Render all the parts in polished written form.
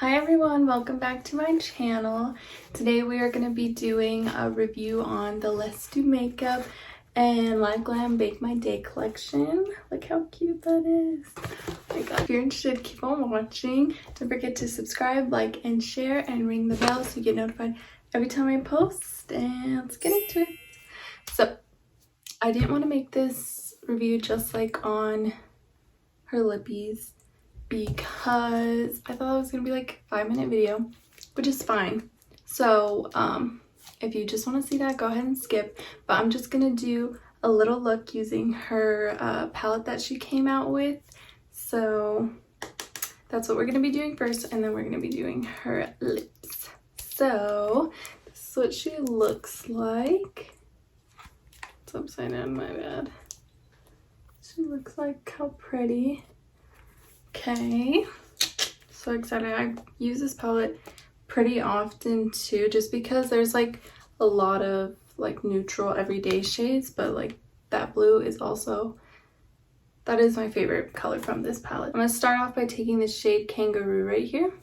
Hi everyone, welcome back to my channel. Today we are going to be doing a review on the Let's Do Makeup and Liveglam Bake My Day collection. Look how cute that is. Oh my god. If you're interested, keep on watching. Don't forget to subscribe, like, and share, and ring the bell so you get notified every time I post. And let's get into it. So, I didn't want to make this review just like on her lippies, because I thought it was gonna be like a 5-minute video, which is fine. So if you just want to see that, go ahead and skip, but I'm just gonna do a little look using her palette that she came out with. So that's what we're gonna be doing first, and then we're gonna be doing her lips. So this is what she looks like. It's upside down, my bad. She looks like, how pretty. Okay, so excited. I use this palette pretty often too, just because there's like a lot of like neutral everyday shades, but like that blue is also, that is my favorite color from this palette. I'm gonna start off by taking the shade Kangaroo right here.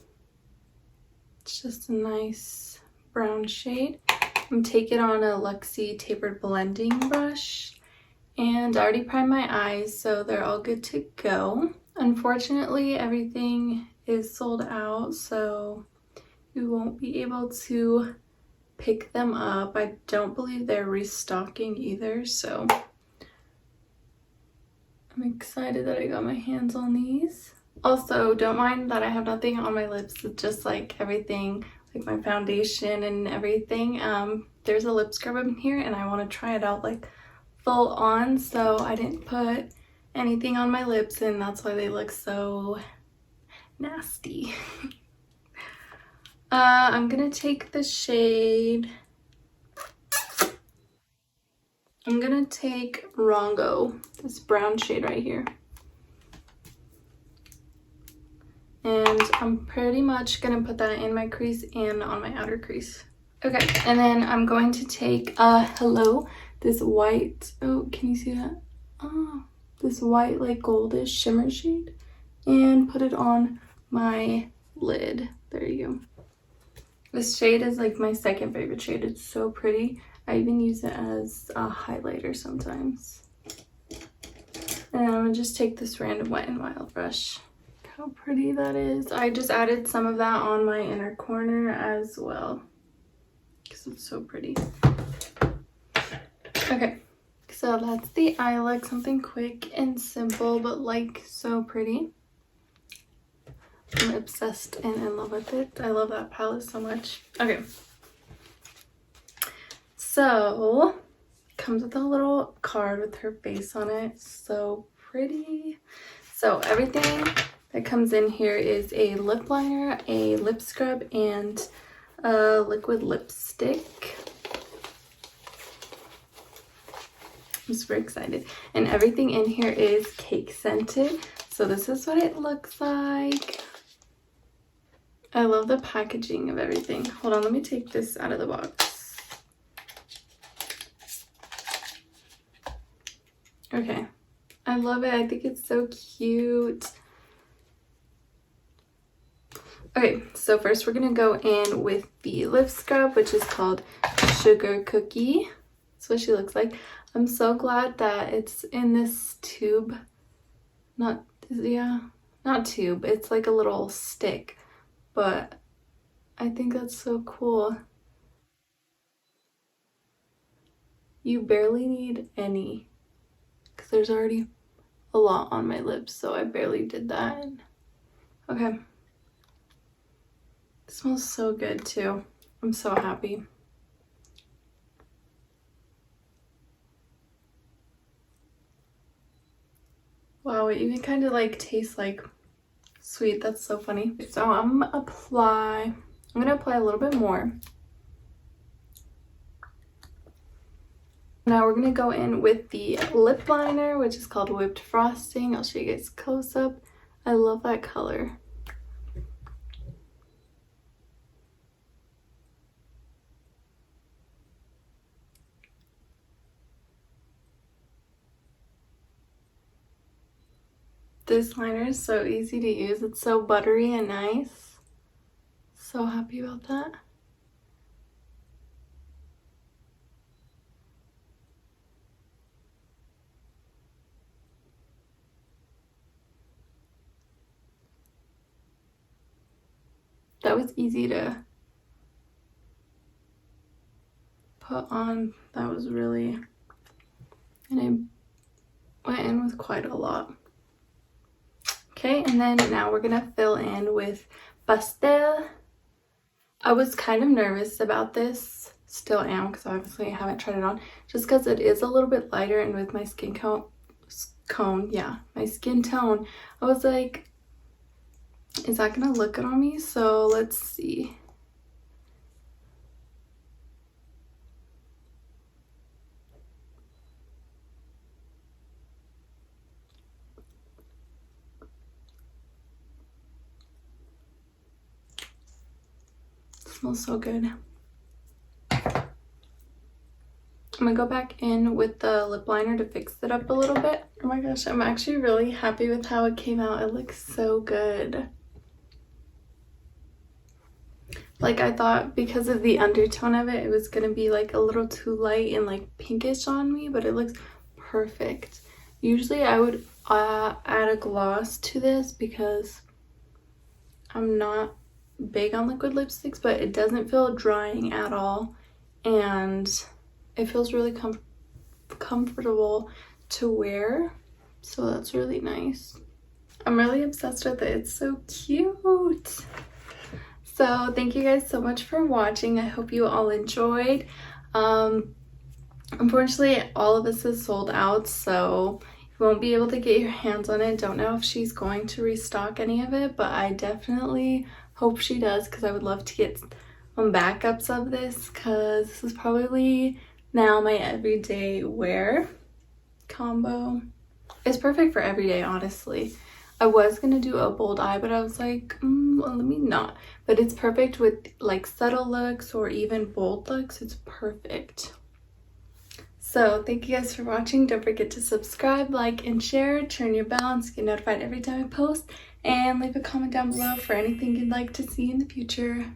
It's just a nice brown shade. I'm gonna take it on a Luxie tapered blending brush, and I already primed my eyes, so they're all good to go. Unfortunately, everything is sold out, so we won't be able to pick them up. I don't believe they're restocking either, so I'm excited that I got my hands on these. Also, don't mind that I have nothing on my lips. It's just like everything, like my foundation and everything. There's a lip scrub in here, and I want to try it out like full on, so I didn't put anything on my lips, and that's why they look so nasty. I'm gonna take the shade, I'm gonna take Rongo, this brown shade right here, and I'm pretty much gonna put that in my crease and on my outer crease. Okay, and then I'm going to take Hello, this white, oh, can you see that? Oh, this white like goldish shimmer shade, and put it on my lid. There you go. This shade is like my second favorite shade. It's so pretty. I even use it as a highlighter sometimes. And I'm gonna just take this random Wet n Wild brush. Look how pretty that is. I just added some of that on my inner corner as well, because it's so pretty. Okay. So that's the eye look, something quick and simple, but like so pretty. I'm obsessed and in love with it. I love that palette so much. Okay. So, comes with a little card with her face on it. So pretty. So everything that comes in here is a lip liner, a lip scrub, and a liquid lipstick. I'm super excited, and everything in here is cake scented, so this is what it looks like. I love the packaging of everything. Hold on, let me take this out of the box. Okay, I love it. I think it's so cute. Okay, so first we're gonna go in with the lip scrub, which is called Sugar Cookie. That's what she looks like. I'm so glad that it's in this tube. Not tube. It's like a little stick, but I think that's so cool. You barely need any, because there's already a lot on my lips, so I barely did that. Okay. It smells so good too. I'm so happy. Wow, it even kind of like tastes like sweet. That's so funny. So I'm gonna apply a little bit more. Now we're gonna go in with the lip liner, which is called Whipped Frosting. I'll show you guys close up. I love that color. This liner is so easy to use. It's so buttery and nice. So happy about that. That was easy to put on. That was really, and I went in with quite a lot. Okay, and then now we're gonna fill in with pastel. I was kind of nervous about this, still am, because obviously I haven't tried it on, just because it is a little bit lighter, and with my skin my skin tone, I was like, is that gonna look good on me? So let's see. It smells so good. I'm gonna go back in with the lip liner to fix it up a little bit. Oh my gosh, I'm actually really happy with how it came out. It looks so good. Like, I thought because of the undertone of it, it was gonna be like a little too light and like pinkish on me, but it looks perfect. Usually I would add a gloss to this because I'm not big on liquid lipsticks, but it doesn't feel drying at all, and it feels really comfortable to wear, so that's really nice. I'm really obsessed with it. It's so cute. So thank you guys so much for watching. I hope you all enjoyed. Unfortunately, all of this is sold out, so you won't be able to get your hands on it. Don't know if she's going to restock any of it, but I definitely hope she does, because I would love to get some backups of this, because this is probably now my everyday wear combo. It's perfect for everyday, honestly. I was gonna do a bold eye, but I was like, well, let me not. But it's perfect with like subtle looks or even bold looks. It's perfect. So thank you guys for watching. Don't forget to subscribe, like, and share. Turn your bell on to get notified every time I post. And leave a comment down below for anything you'd like to see in the future.